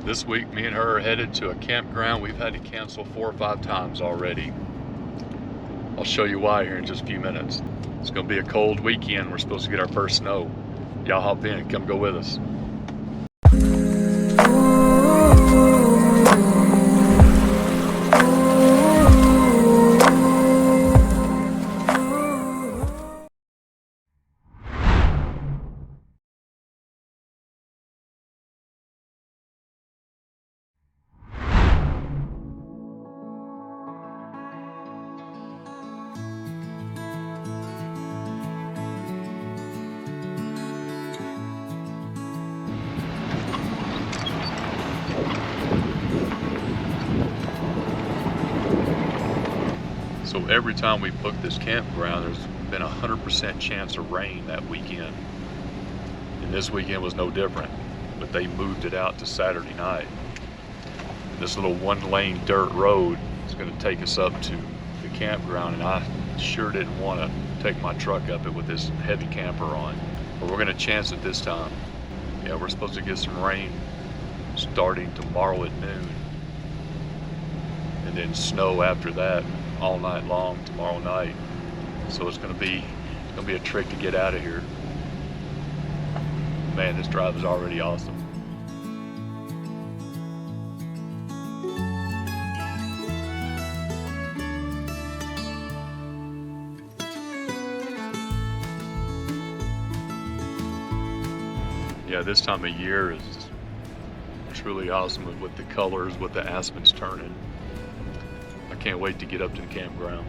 This week, me and her are headed to a campground we've had to cancel 4 or 5 times already. I'll show you why here in just a few minutes. It's gonna be a cold weekend. We're supposed to get our first snow. Y'all hop in and come go with us. So every time we book this campground, there's been a 100% chance of rain that weekend. And this weekend was no different, but they moved it out to Saturday night. This little 1-lane dirt road is gonna take us up to the campground, and I sure didn't wanna take my truck up it with this heavy camper on. But we're gonna chance it this time. Yeah, we're supposed to get some rain starting tomorrow at noon, and then snow after that all night long tomorrow night. So it's gonna be a trick to get out of here. Man, this drive is already awesome. Yeah, this time of year is truly awesome with the colors, with the aspens turning. I can't wait to get up to the campground.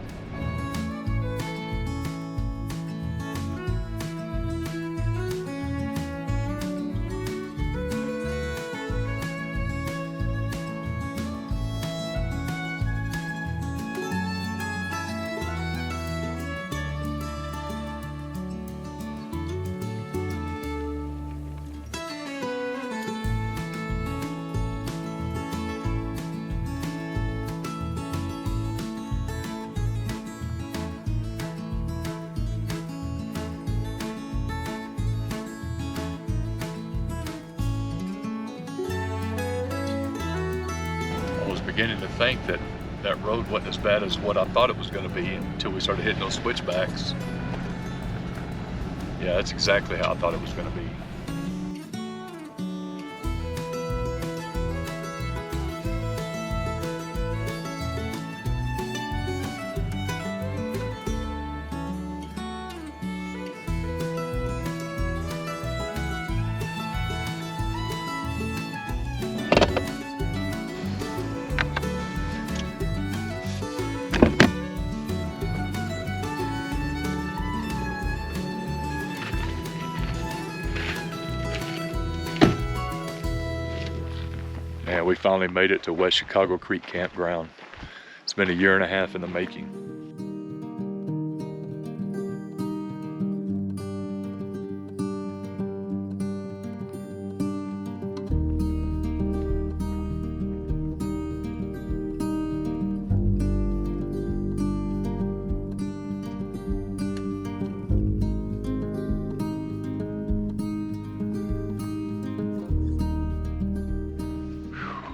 Beginning to think that that road wasn't as bad as what I thought it was going to be until we started hitting those switchbacks. Yeah, that's exactly how I thought it was going to be. And we finally made it to West Chicago Creek Campground. It's been 1.5 years in the making.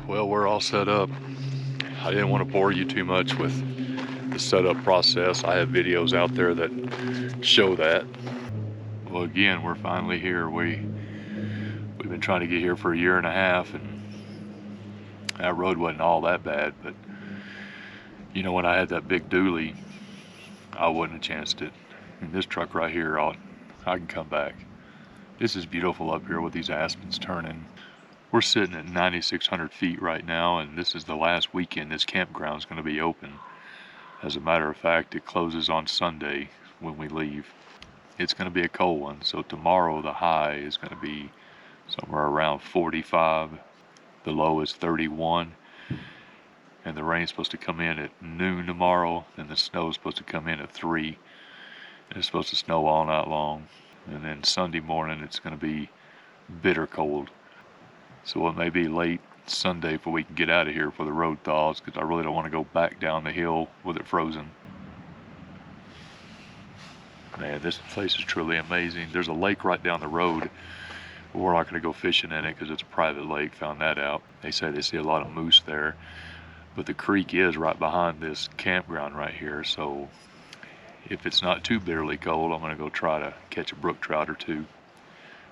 Well, we're all set up. I didn't want to bore you too much with the setup process. I have videos out there that show that. Well, again, we're finally here. We've been trying to get here for 1.5 years, and that road wasn't all that bad. But you know, when I had that big dually, I wouldn't have chanced it. And this truck right here, I can come back. This is beautiful up here with these aspens turning. We're sitting at 9,600 feet right now, and this is the last weekend this campground is going to be open. As a matter of fact, it closes on Sunday when we leave. It's going to be a cold one, so tomorrow the high is going to be somewhere around 45. The low is 31, and the rain's supposed to come in at noon tomorrow, and the snow is supposed to come in at 3, and it's supposed to snow all night long. And then Sunday morning it's going to be bitter cold. So it may be late Sunday before we can get out of here for the road thaws, because I really don't want to go back down the hill with it frozen. Man, this place is truly amazing. There's a lake right down the road We're not going to go fishing in it because it's a private lake. Found that out. They say they see a lot of moose there, but the creek is right behind this campground right here. So if it's not too bitterly cold, I'm going to go try to catch a brook trout or two.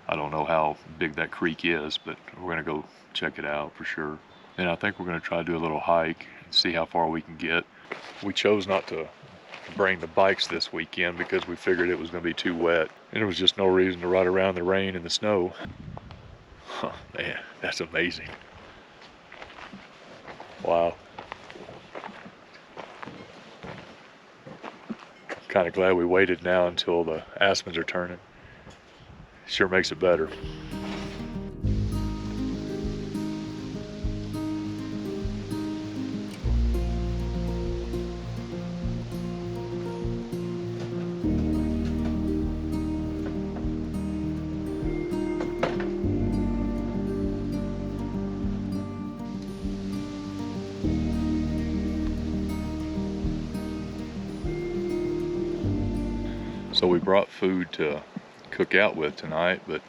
I don't know how big that creek is, but we're going to go check it out for sure. And I think we're going to try to do a little hike and see how far we can get. We chose not to bring the bikes this weekend because we figured it was going to be too wet, and there was just no reason to ride around in the rain and the snow. Oh, man, that's amazing. Wow. Kind of glad we waited now until the aspens are turning. Sure makes it better. So we brought food to cook out with tonight, but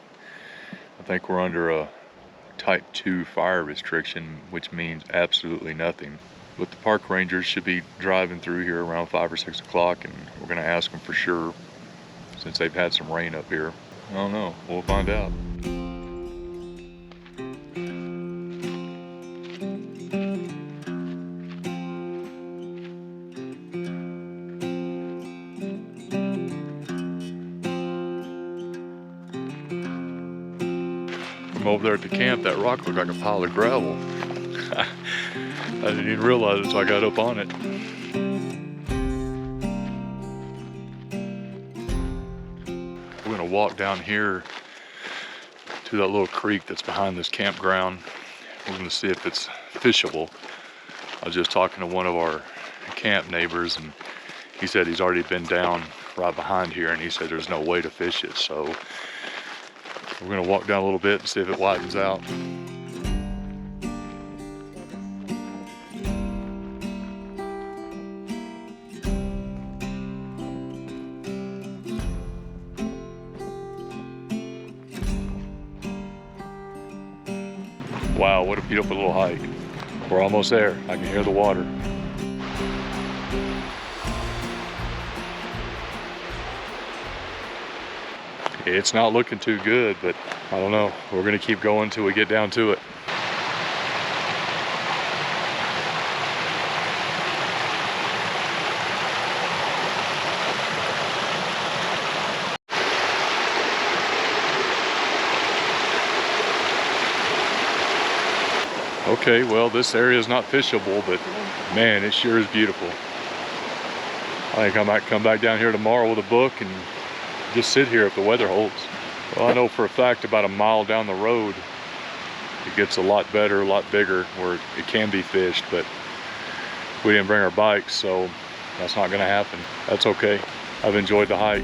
I think we're under a type 2 fire restriction, which means absolutely nothing. But the park rangers should be driving through here around 5 or 6 o'clock, and we're going to ask them for sure, since they've had some rain up here. I don't know, we'll find out. From over there at the camp, that rock looked like a pile of gravel. I didn't even realize it until I got up on it. We're gonna walk down here to that little creek that's behind this campground. We're gonna see if it's fishable. I was just talking to one of our camp neighbors, and he said he's already been down right behind here, and he said there's no way to fish it. So we're gonna walk down a little bit and see if it widens out. Wow, what a beautiful little hike. We're almost there. I can hear the water. It's not looking too good, but I don't know. We're gonna keep going until we get down to it. Okay, well, this area is not fishable, but man, it sure is beautiful. I think I might come back down here tomorrow with a book and just sit here if the weather holds. Well, I know for a fact about a mile down the road, it gets a lot better, a lot bigger, where it can be fished, but we didn't bring our bikes, so that's not gonna happen. That's okay. I've enjoyed the hike.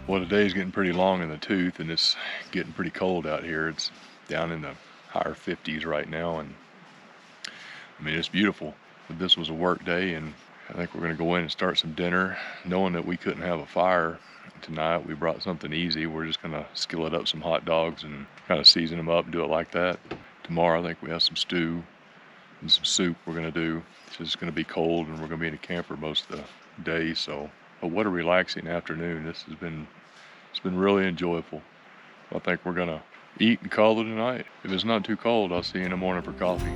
Well, the day's getting pretty long in the tooth, and it's getting pretty cold out here. It's down in the higher 50s right now, and I mean, it's beautiful. But this was a work day, and I think we're gonna go in and start some dinner. Knowing that we couldn't have a fire tonight, we brought something easy. We're just gonna skillet up some hot dogs and kind of season them up and do it like that. Tomorrow, I think we have some stew and some soup we're gonna do. It's just gonna be cold, and we're gonna be in a camper most of the day, so. But what a relaxing afternoon. It's been really enjoyable. I think we're gonna eat and call it a night. If it's not too cold, I'll see you in the morning for coffee.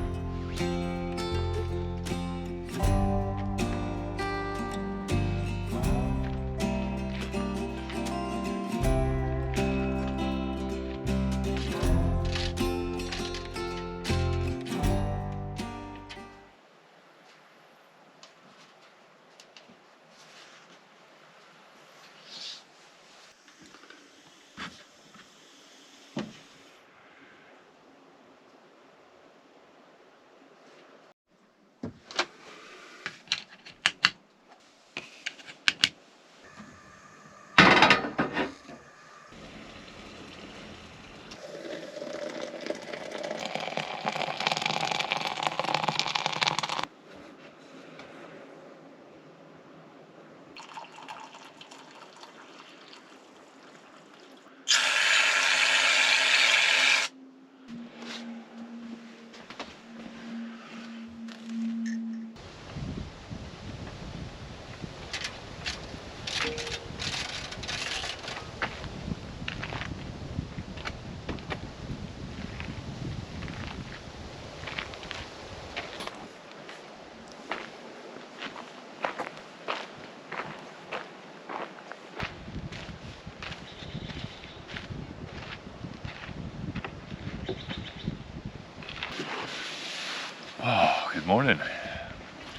Good morning.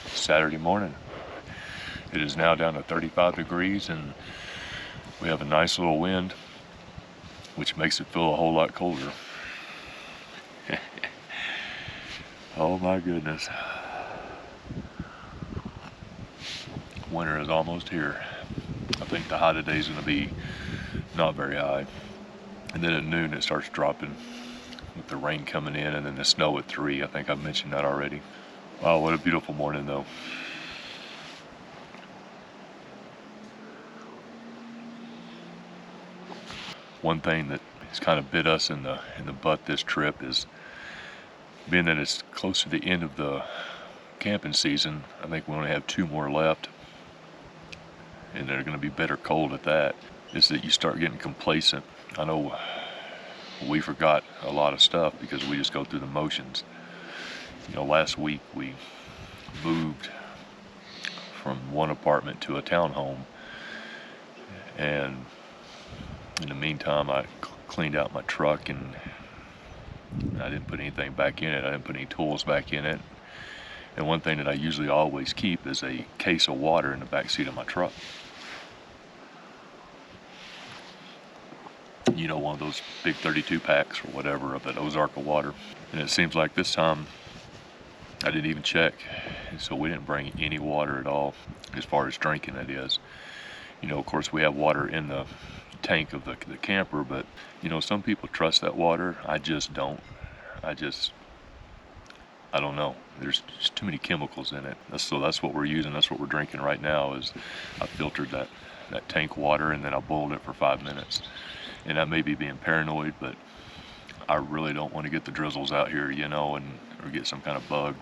Saturday morning. It is now down to 35 degrees and we have a nice little wind, which makes it feel a whole lot colder. Oh my goodness. Winter is almost here. I think the high today is going to be not very high. And then at noon it starts dropping with the rain coming in and then the snow at 3. I think I've mentioned that already. Wow, what a beautiful morning though. One thing that has kind of bit us in the butt this trip is being that it's close to the end of the camping season. I think we only have 2 more left, and they're going to be bitter cold at that. Is that you start getting complacent. I know we forgot a lot of stuff because we just go through the motions. You know, last week we moved from one apartment to a townhome, and in the meantime I cleaned out my truck and I didn't put anything back in it. I didn't put any tools back in it. And one thing that I usually always keep is a case of water in the back seat of my truck. You know, one of those big 32 packs or whatever of that Ozark of water. And it seems like this time I didn't even check. And so we didn't bring any water at all, as far as drinking that is. You know, of course we have water in the tank of the camper, but you know, some people trust that water. I just don't. I don't know. There's just too many chemicals in it. So that's what we're using. That's what we're drinking right now. Is I filtered that tank water and then I boiled it for 5 minutes. And that may be being paranoid, but I really don't want to get the drizzles out here, you know, or get some kind of bug.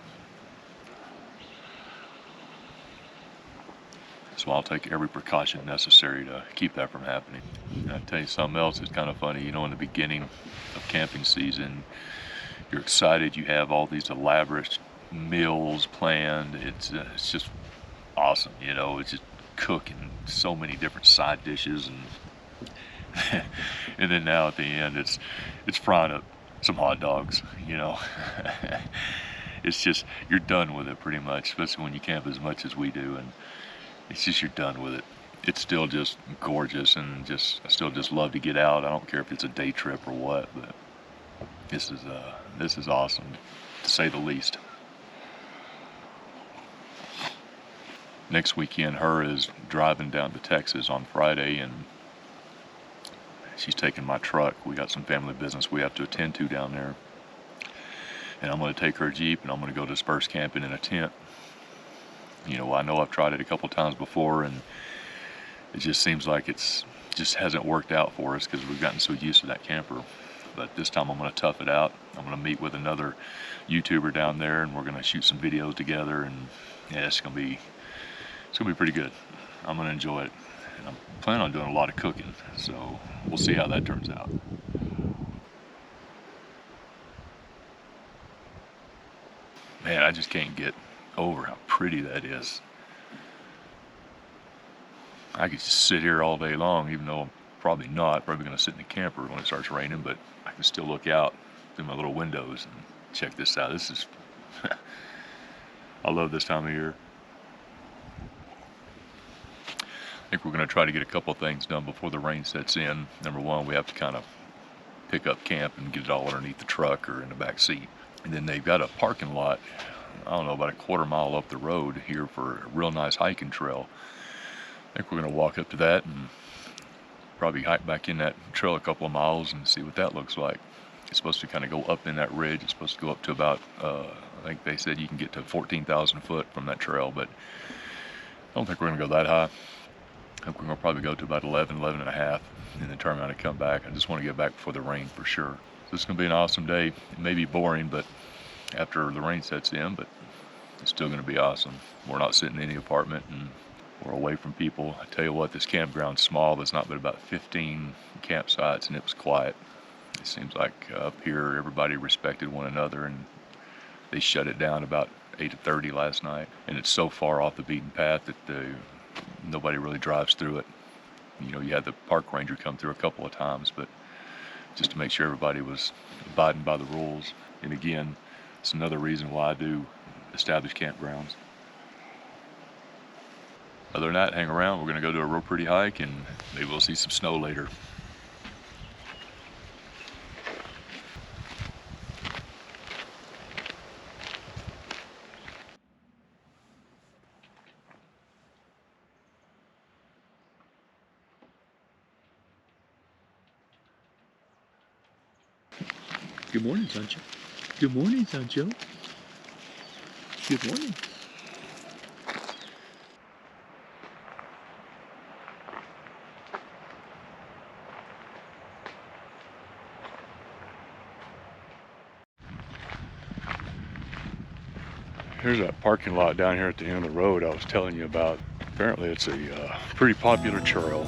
So I'll take every precaution necessary to keep that from happening. And I'll tell you something else that's kind of funny. You know, in the beginning of camping season, you're excited. You have all these elaborate meals planned. It's just awesome. You know, it's just cooking so many different side dishes, and and then now at the end, it's frying up some hot dogs. You know, it's just you're done with it pretty much, especially when you camp as much as we do, and it's just you're done with it. It's still just gorgeous, and I still just love to get out. I don't care if it's a day trip or what, but this is awesome, to say the least. Next weekend, her is driving down to Texas on Friday, and she's taking my truck. We got some family business we have to attend to down there, and I'm going to take her Jeep, and I'm going to go disperse camping in a tent. You know I've tried it a couple times before, and it just seems like it's just hasn't worked out for us because we've gotten so used to that camper. But this time I'm going to tough it out. I'm going to meet with another YouTuber down there, and we're going to shoot some videos together, and yeah, it's going to be pretty good. I'm going to enjoy it, and I'm planning on doing a lot of cooking, so we'll see how that turns out. Man, I just can't get over how pretty that is. I could just sit here all day long, even though I'm probably going to sit in the camper when it starts raining, but I can still look out through my little windows and check this out. This is I love this time of year. I think we're going to try to get a couple things done before the rain sets in. Number one, we have to kind of pick up camp and get it all underneath the truck or in the back seat. And then they've got a parking lot, I don't know, about a quarter mile up the road here for a real nice hiking trail. I think we're going to walk up to that and probably hike back in that trail a couple of miles and see what that looks like. It's supposed to kind of go up in that ridge. It's supposed to go up to about, I think they said you can get to 14,000 foot from that trail, but I don't think we're going to go that high. I think we're going to probably go to about 11 and a half, and then turn around and come back. I just want to get back before the rain for sure. So it's going to be an awesome day. It may be boring, but after the rain sets in, but it's still going to be awesome. We're not sitting in any apartment, and we're away from people. I tell you what, this campground's small. There's not but about 15 campsites, and it was quiet. It seems like up here everybody respected one another, and they shut it down about 8:30 last night. And it's so far off the beaten path that nobody really drives through it. You know, you had the park ranger come through a couple of times, but just to make sure everybody was abiding by the rules. And again, it's another reason why I do established campgrounds. Other than that, hang around. We're going to go do a real pretty hike, and maybe we'll see some snow later. Good morning, Sancho. Good morning, Sancho. Good morning. Here's that parking lot down here at the end of the road I was telling you about. Apparently it's a pretty popular trail.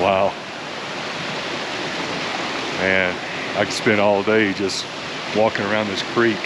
Wow. Man, I could spend all day just walking around this creek.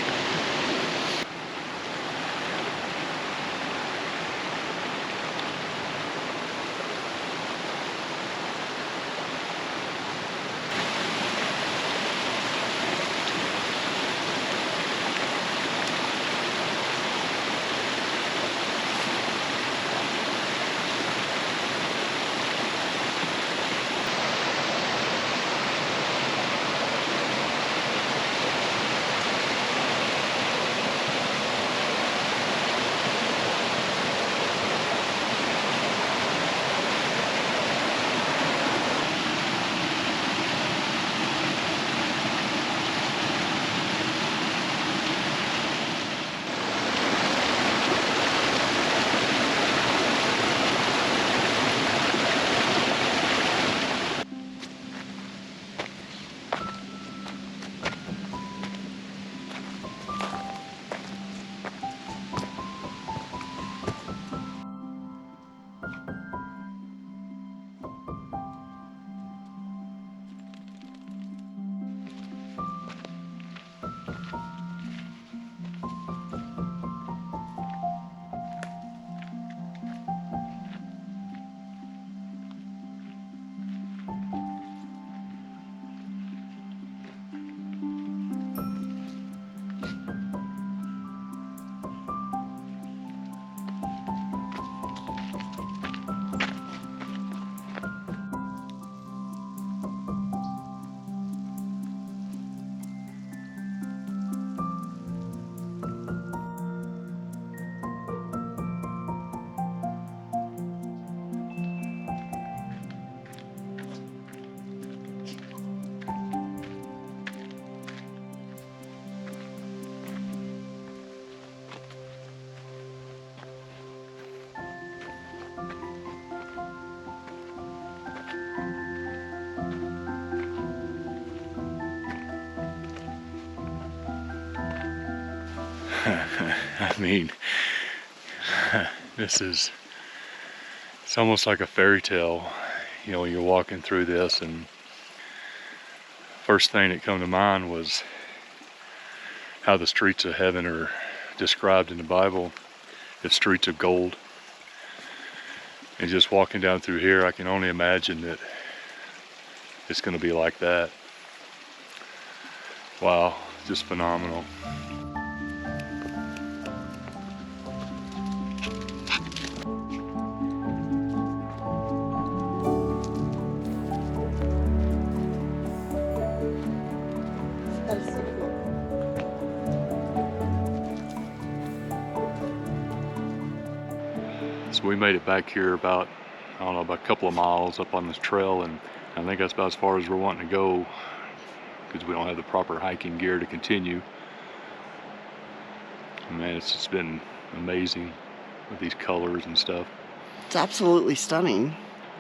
I mean, it's almost like a fairy tale, you know, you're walking through this, and first thing that come to mind was how the streets of heaven are described in the Bible as streets of gold. And just walking down through here, I can only imagine that it's going to be like that. Wow, just phenomenal. So we made it back here about, I don't know, about a couple of miles up on this trail, and I think that's about as far as we're wanting to go because we don't have the proper hiking gear to continue. And man, it's just been amazing with these colors and stuff. It's absolutely stunning.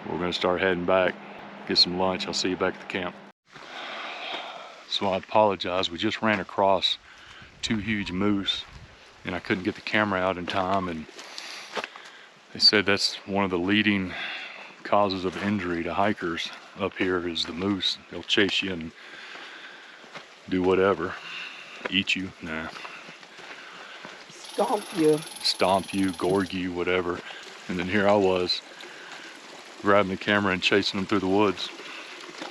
We're going to start heading back, get some lunch. I'll see you back at the camp. So I apologize. We just ran across 2 huge moose, and I couldn't get the camera out in time, and they said that's one of the leading causes of injury to hikers up here is the moose. They'll chase you and do whatever. Eat you, nah. Stomp you, gorge you, whatever. And then here I was, grabbing the camera and chasing them through the woods.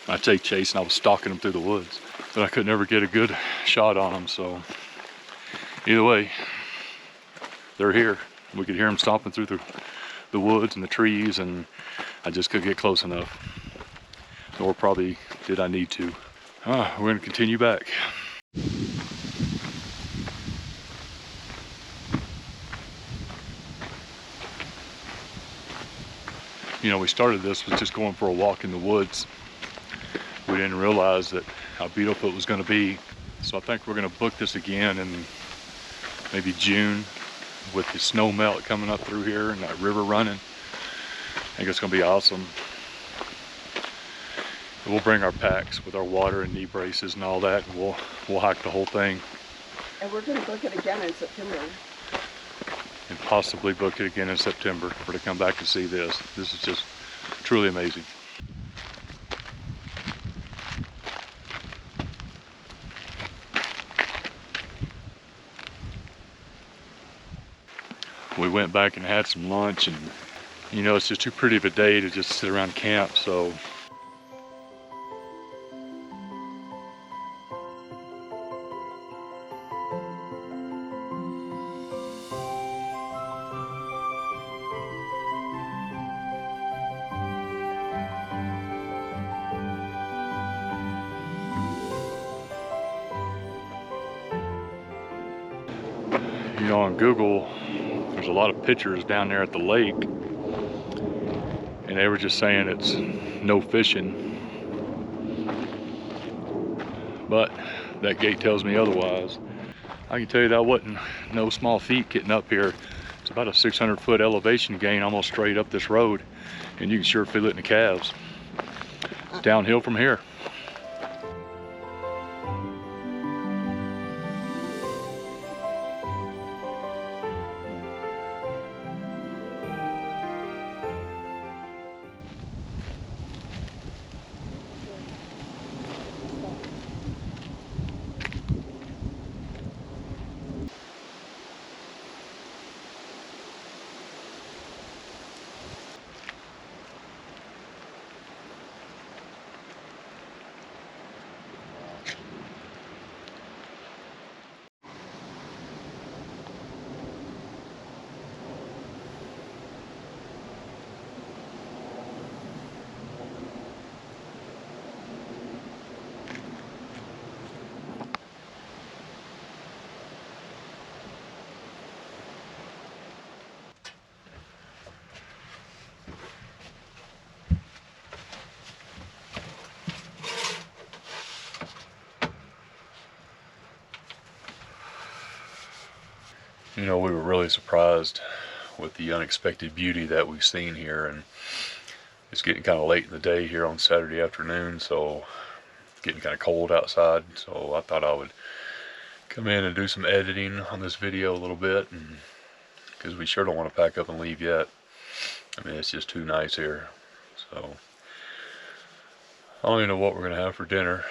I say chasing, I was stalking them through the woods. But I could never get a good shot on them, so either way, they're here. We could hear them stomping through the woods and the trees, and I just couldn't get close enough. Nor probably did I need to. We're gonna continue back. You know, we started this with just going for a walk in the woods. We didn't realize that how beautiful it was gonna be. So I think we're gonna book this again in maybe June with the snow melt coming up through here and that river running. I think it's gonna be awesome. We'll bring our packs with our water and knee braces and all that, and we'll hike the whole thing. And we're gonna book it again in September. And possibly book it again in September for to come back and see this. This is just truly amazing. We went back and had some lunch, and you know, it's just too pretty of a day to just sit around camp, so you know, on Google, there's a lot of pictures down there at the lake, and they were just saying it's no fishing. But that gate tells me otherwise. I can tell you that wasn't no small feat getting up here. It's about a 600-foot elevation gain almost straight up this road, and you can sure feel it in the calves. Downhill from here. You know, we were really surprised with the unexpected beauty that we've seen here, and it's getting kind of late in the day here on Saturday afternoon, so it's getting kind of cold outside, so I thought I would come in and do some editing on this video a little bit, and because we sure don't want to pack up and leave yet. I mean, it's just too nice here. So I don't even know what we're going to have for dinner.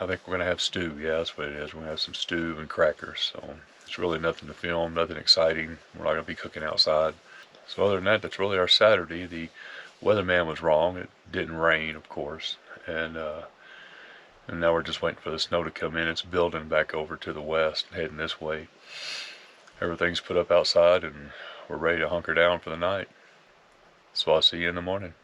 I think we're going to have stew. Yeah, that's what it is. We're going to have some stew and crackers. So it's really nothing to film, nothing exciting. We're not going to be cooking outside. So other than that, that's really our Saturday. The weatherman was wrong. It didn't rain, of course. And now we're just waiting for the snow to come in. It's building back over to the west, heading this way. Everything's put up outside, and we're ready to hunker down for the night. So I'll see you in the morning.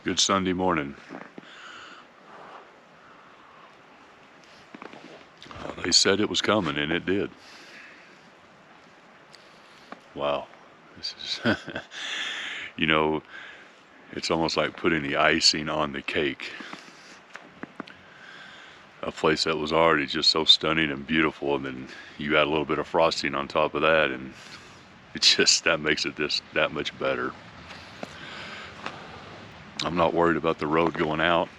Good Sunday morning. They said it was coming, and it did. Wow. This is, you know, it's almost like putting the icing on the cake. A place that was already just so stunning and beautiful, and then you add a little bit of frosting on top of that, and it just, that makes it just that much better. I'm not worried about the road going out.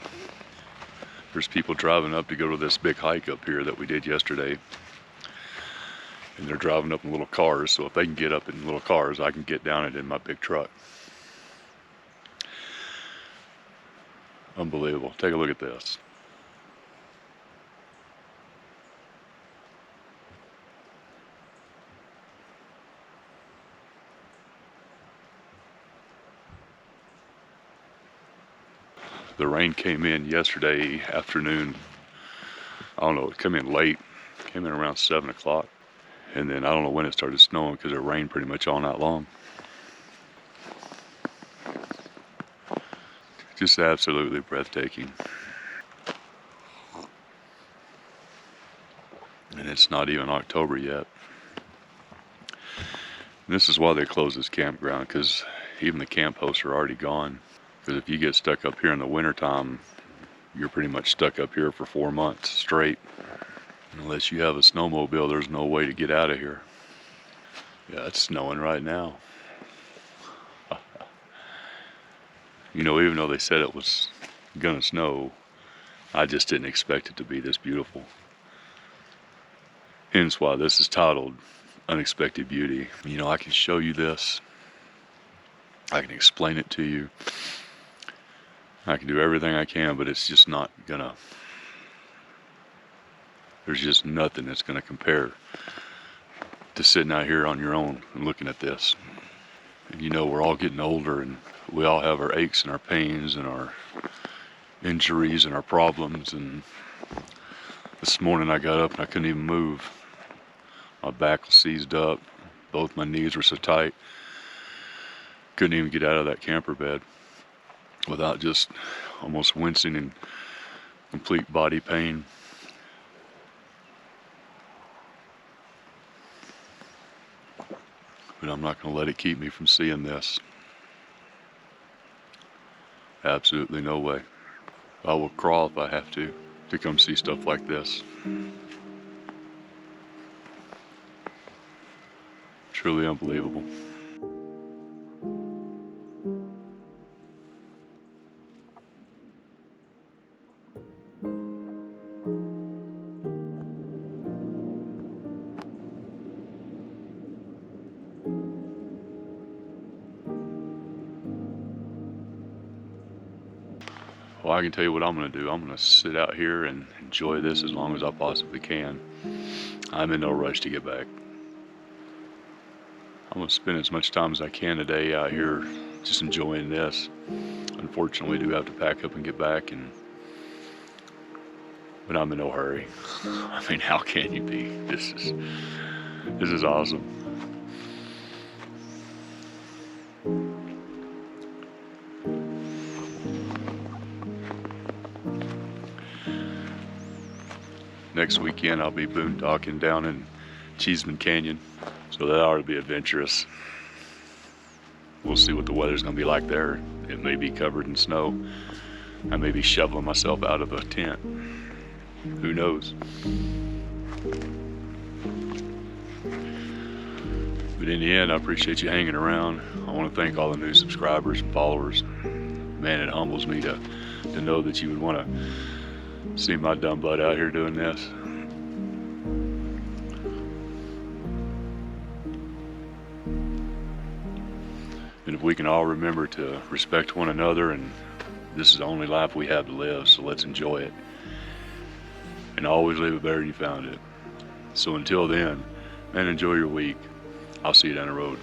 There's people driving up to go to this big hike up here that we did yesterday. And they're driving up in little cars, so if they can get up in little cars, I can get down it in my big truck. Unbelievable. Take a look at this. The rain came in yesterday afternoon. I don't know, it came in late. It came in around 7 o'clock. And then I don't know when it started snowing because it rained pretty much all night long. Just absolutely breathtaking. And it's not even October yet. And this is why they closed this campground, because even the camp hosts are already gone. Because if you get stuck up here in the wintertime, you're pretty much stuck up here for 4 months straight. Unless you have a snowmobile, there's no way to get out of here. Yeah, it's snowing right now. You know, even though they said it was gonna snow, I just didn't expect it to be this beautiful. Hence why this is titled Unexpected Beauty. You know, I can show you this. I can explain it to you. I can do everything I can, but it's just not gonna, there's just nothing that's gonna compare to sitting out here on your own and looking at this. And you know, we're all getting older, and we all have our aches and our pains and our injuries and our problems. And this morning I got up and I couldn't even move. My back was seized up. Both my knees were so tight. Couldn't even get out of that camper bed without just almost wincing in complete body pain. But I'm not going to let it keep me from seeing this. Absolutely no way. I will crawl if I have to come see stuff like this. Truly unbelievable. Well, I can tell you what I'm going to do. I'm going to sit out here and enjoy this as long as I possibly can. I'm in no rush to get back. I'm going to spend as much time as I can today out here just enjoying this. Unfortunately, I do have to pack up and get back, but I'm in no hurry. I mean, how can you be? This is awesome. Next weekend I'll be boondocking down in Cheeseman Canyon, so that ought to be adventurous. We'll see what the weather's going to be like there. It may be covered in snow. I may be shoveling myself out of a tent. Who knows? But in the end, I appreciate you hanging around. I want to thank all the new subscribers and followers. Man, it humbles me to know that you would want to see my dumb butt out here doing this. And if we can all remember to respect one another, and this is the only life we have to live, so let's enjoy it. And always leave it better than you found it. So until then, man, enjoy your week. I'll see you down the road.